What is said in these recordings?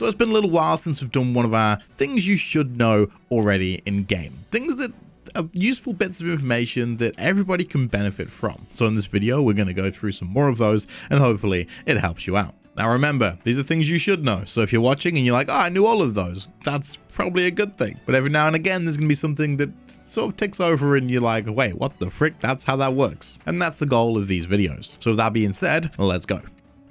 So it's been a little while since we've done one of our things you should know already in game. Things that are useful bits of information that everybody can benefit from. So in this video, we're going to go through some more of those and hopefully it helps you out. Now remember, these are things you should know. So if you're watching and you're like, oh, I knew all of those, that's probably a good thing. But every now and again, there's going to be something that sort of ticks over and you're like, wait, what the frick? That's how that works. And that's the goal of these videos. So with that being said, let's go.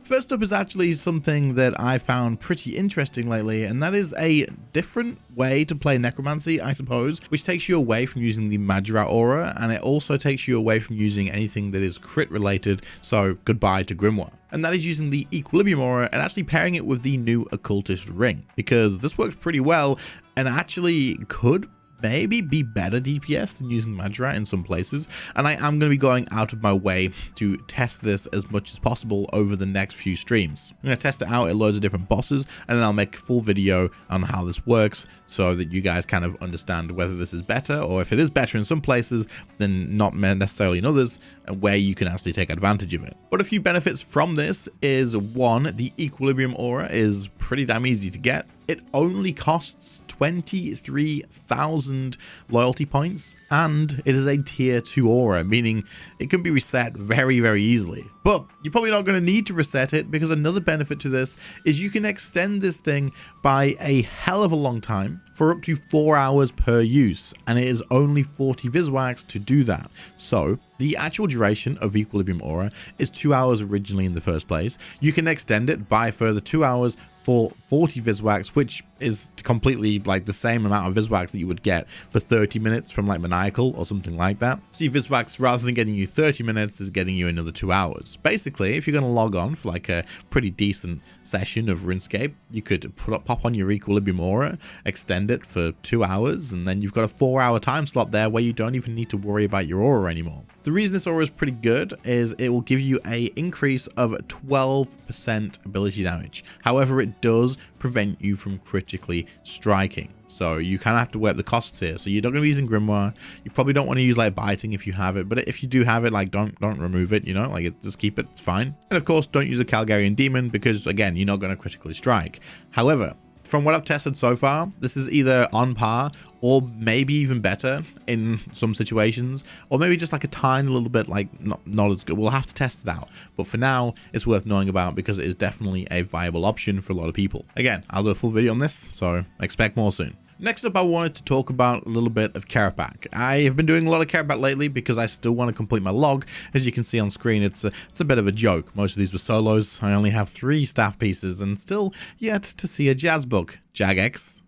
First up is actually something that I found pretty interesting lately, and that is a different way to play Necromancy, I suppose, which takes you away from using the Majora aura, and it also takes you away from using anything that is crit related, so goodbye to Grimoire. And that is using the Equilibrium aura and actually pairing it with the new Occultist ring, because this works pretty well and actually could maybe be better DPS than using Majora in some places, and I am going to be going out of my way to test this as much as possible over the next few streams. I'm going to test it out at loads of different bosses, and then I'll make a full video on how this works so that you guys kind of understand whether this is better, or if it is better in some places then not necessarily in others, and where you can actually take advantage of it. But a few benefits from this is, one, the Equilibrium aura is pretty damn easy to get. It only costs 23,000 loyalty points, and it is a tier 2 aura, meaning it can be reset very, very easily. But you're probably not going to need to reset it, because another benefit to this is you can extend this thing by a hell of a long time for up to 4 hours per use, and it is only 40 Viswax to do that. So the actual duration of Equilibrium aura is 2 hours originally in the first place. You can extend it by a further 2 hours for 40 Viswax, which is completely like the same amount of Viswax that you would get for 30 minutes from like Maniacal or something like that. So Viswax, rather than getting you 30 minutes, is getting you another 2 hours. Basically, if you're going to log on for like a pretty decent session of RuneScape, you could pop on your Equilibrium aura, extend it for 2 hours, and then you've got a 4-hour time slot there where you don't even need to worry about your aura anymore. The reason this aura is pretty good is it will give you an increase of 12% ability damage. However, it does prevent you from critically striking. So you kind of have to weigh up the costs here. So you're not going to be using Grimoire. You probably don't want to use like biting if you have it, but if you do have it, like don't remove it, you know, like just keep it, it's fine. And of course, don't use a Calgarian Demon because again, you're not going to critically strike. However, from what I've tested so far, this is either on par or maybe even better in some situations, or maybe just like a tiny little bit like not as good. We'll have to test it out, but for now it's worth knowing about because it is definitely a viable option for a lot of people. Again, I'll do a full video on this, so expect more soon. Next up, I wanted to talk about a little bit of Kerapac. I have been doing a lot of Kerapac lately because I still want to complete my log. As you can see on screen, it's a bit of a joke. Most of these were solos. I only have 3 staff pieces and still yet to see a jazz book. Jagex,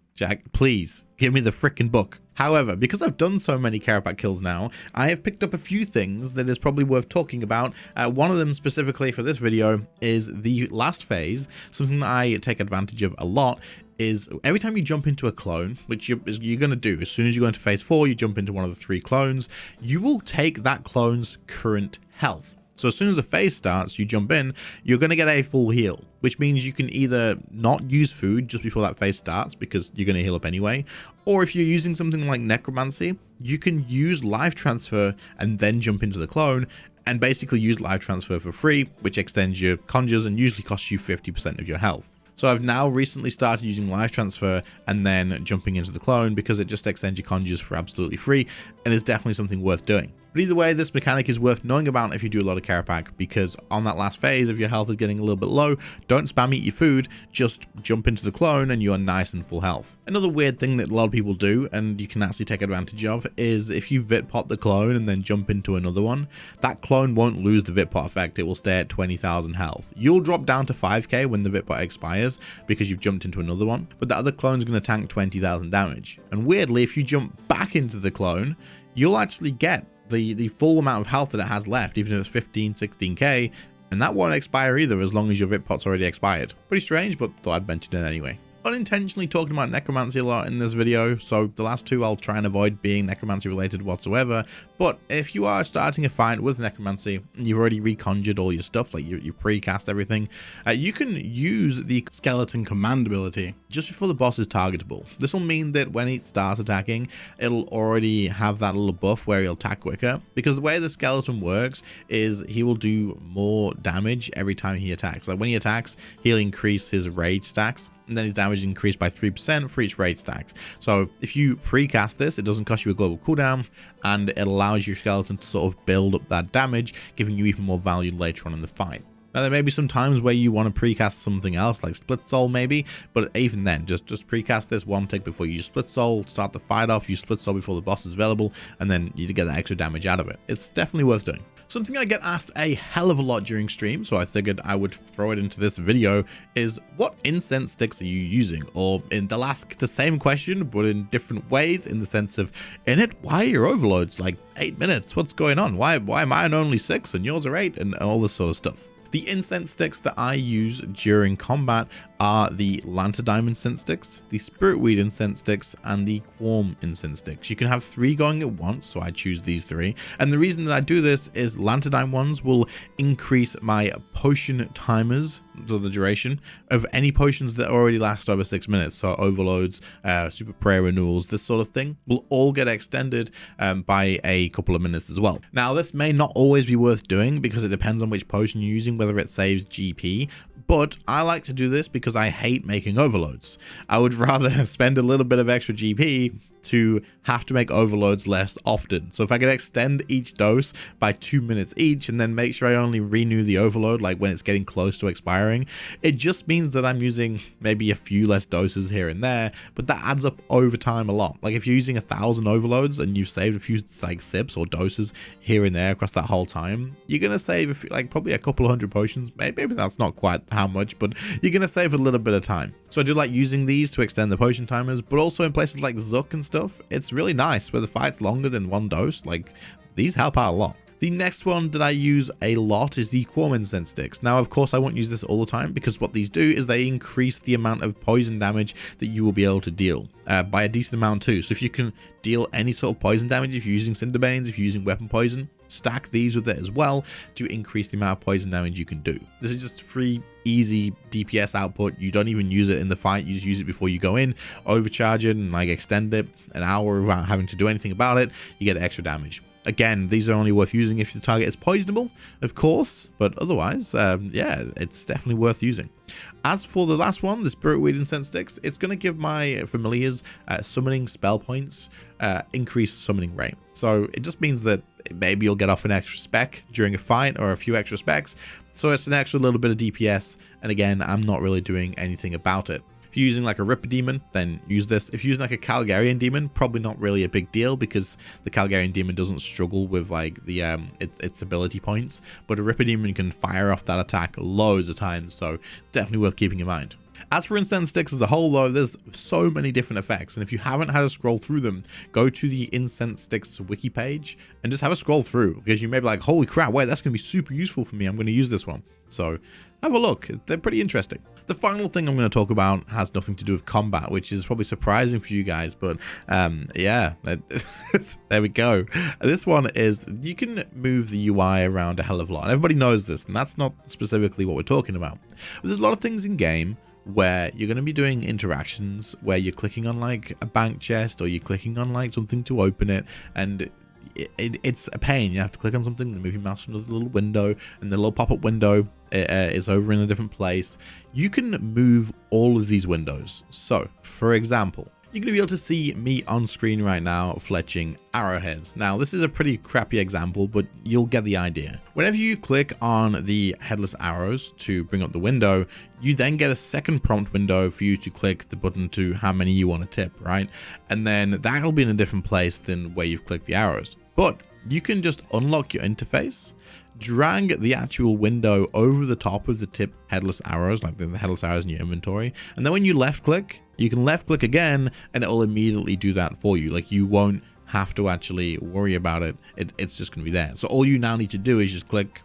please give me the frickin' book. However, because I've done so many Kerapac kills now, I have picked up a few things that is probably worth talking about. One of them specifically for this video is the last phase. Something that I take advantage of a lot is every time you jump into a clone, which you're going to do, as soon as you go into phase 4, you jump into one of the 3 clones, you will take that clone's current health. So as soon as the phase starts, you jump in, you're going to get a full heal, which means you can either not use food just before that phase starts because you're going to heal up anyway, or if you're using something like Necromancy, you can use life transfer and then jump into the clone and basically use life transfer for free, which extends your conjures and usually costs you 50% of your health. So I've now recently started using life transfer and then jumping into the clone because it just extends your conjures for absolutely free and is definitely something worth doing. But either way, this mechanic is worth knowing about if you do a lot of Kerapac, because on that last phase, if your health is getting a little bit low, don't spam eat your food, just jump into the clone and you are nice and full health. Another weird thing that a lot of people do, and you can actually take advantage of, is if you Vitpot the clone and then jump into another one, that clone won't lose the Vitpot effect, it will stay at 20,000 health. You'll drop down to 5k when the Vitpot expires because you've jumped into another one, but the other clone is going to tank 20,000 damage. And weirdly, if you jump back into the clone, you'll actually get the full amount of health that it has left, even if it's 15, 16k, and that won't expire either as long as your Vitpot's already expired. Pretty strange, but thought I'd mention it anyway. Unintentionally talking about Necromancy a lot in this video, so the last 2 I'll try and avoid being Necromancy related whatsoever, but if you are starting a fight with Necromancy and you've already reconjured all your stuff, like you precast everything, you can use the Skeleton Command ability just before the boss is targetable. This will mean that when he starts attacking, it'll already have that little buff where he'll attack quicker, because the way the skeleton works is he will do more damage every time he attacks. Like when he attacks, he'll increase his rage stacks, and then his damage damage increased by 3% for each raid stacks. So if you precast this, it doesn't cost you a global cooldown, and it allows your skeleton to sort of build up that damage, giving you even more value later on in the fight. Now, there may be some times where you want to precast something else, like Split Soul maybe, but even then, just precast this one tick before you Split Soul, start the fight off, you Split Soul before the boss is available, and then you get that extra damage out of it. It's definitely worth doing. Something I get asked a hell of a lot during stream, so I figured I would throw it into this video, is what incense sticks are you using? Or they'll ask the same question, but in different ways, in the sense of, why are your overloads like 8 minutes? What's going on? Why am mine only 6 and yours are 8? And all this sort of stuff. The incense sticks that I use during combat are the Lantadime incense sticks, the Spiritweed incense sticks, and the Quorm incense sticks. You can have 3 going at once, so I choose these 3. And the reason that I do this is Lantadime ones will increase my potion timers, so the duration of any potions that already last over 6 minutes. So overloads, super prayer renewals, this sort of thing will all get extended by a couple of minutes as well. Now, this may not always be worth doing because it depends on which potion you're using, whether it saves GP. But I like to do this because I hate making overloads. I would rather spend a little bit of extra GP to have to make overloads less often. So if I can extend each dose by 2 minutes each and then make sure I only renew the overload like when it's getting close to expiring, it just means that I'm using maybe a few less doses here and there, but that adds up over time a lot. Like if you're using 1,000 overloads and you've saved a few like sips or doses here and there across that whole time, you're gonna save probably a couple of hundred potions. Maybe that's not quite how much, but you're gonna save a little bit of time. So I do like using these to extend the potion timers, but also in places like Zook and stuff, it's really nice where the fight's longer than 1 dose. Like these help out a lot. The next one that I use a lot is the Quorm incense sticks. Now, of course, I won't use this all the time because what these do is they increase the amount of poison damage that you will be able to deal by a decent amount too. So if you can deal any sort of poison damage, if you're using Cinderbanes, if you're using weapon poison, stack these with it as well to increase the amount of poison damage you can do. This is just free, easy DPS output. You don't even use it in the fight. You just use it before you go in, overcharge it, and like extend it an hour without having to do anything about it. You get extra damage. Again, these are only worth using if the target is poisonable, of course, but otherwise, yeah, it's definitely worth using. As for the last one, the Spiritweed Incense Sticks, it's going to give my familiars summoning spell points increased summoning rate. So it just means that maybe you'll get off an extra spec during a fight or a few extra specs. So it's an extra little bit of DPS. And again, I'm not really doing anything about it. If you're using like a Ripper Demon, then use this. If you're using like a Calgarian Demon, probably not really a big deal because the Calgarian Demon doesn't struggle with like the its ability points. But a Ripper Demon can fire off that attack loads of times, so definitely worth keeping in mind. As for Incense Sticks as a whole though, there's so many different effects, and if you haven't had a scroll through them, go to the Incense Sticks wiki page and just have a scroll through, because you may be like, holy crap, wait, that's going to be super useful for me, I'm going to use this one. So have a look, they're pretty interesting. The final thing I'm going to talk about has nothing to do with combat, which is probably surprising for you guys, but yeah, there we go. This one is, you can move the UI around a hell of a lot, and everybody knows this, and that's not specifically what we're talking about. But there's a lot of things in game where you're going to be doing interactions where you're clicking on like a bank chest or you're clicking on like something to open it, and it's a pain. You have to click on something, then move your mouse from the little window, and the little pop-up window is over in a different place. You can move all of these windows. So for example, you're going to be able to see me on screen right now fletching arrowheads. Now, this is a pretty crappy example, but you'll get the idea. Whenever you click on the headless arrows to bring up the window, you then get a second prompt window for you to click the button to how many you want to tip, right? And then that'll be in a different place than where you've clicked the arrows. But you can just unlock your interface, drag the actual window over the top of the tip headless arrows, like the headless arrows in your inventory, and then when you left click, you can left click again and it will immediately do that for you. Like, you won't have to actually worry about it. It's just going to be there. So all you now need to do is just click,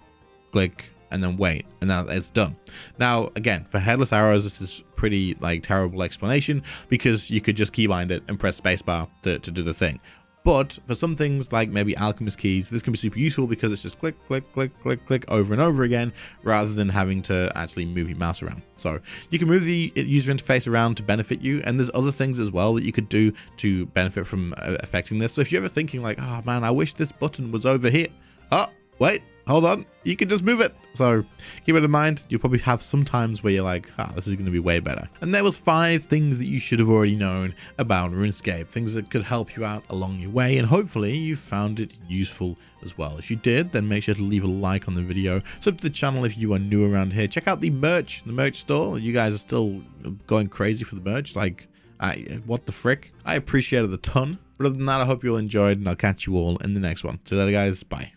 click, and then wait, and now it's done. Now, again, for headless arrows, this is pretty like terrible explanation, because you could just keybind it and press spacebar to do the thing. But for some things like maybe alchemist keys, this can be super useful because it's just click, click, click, click, click over and over again, rather than having to actually move your mouse around. So you can move the user interface around to benefit you. And there's other things as well that you could do to benefit from affecting this. So if you're ever thinking like, oh man, I wish this button was over here. Oh, wait, hold on, you can just move it. So keep it in mind. You'll probably have some times where you're like, this is going to be way better. And there was 5 things that you should have already known about RuneScape, things that could help you out along your way, and hopefully you found it useful as well. If you did, then make sure to leave a like on the video, sub to the channel if you are new around here, check out the merch store. You guys are still going crazy for the merch, like what the frick. I appreciate it a ton. But other than that, I hope you all enjoyed, and I'll catch you all in the next one. See you later, guys. Bye.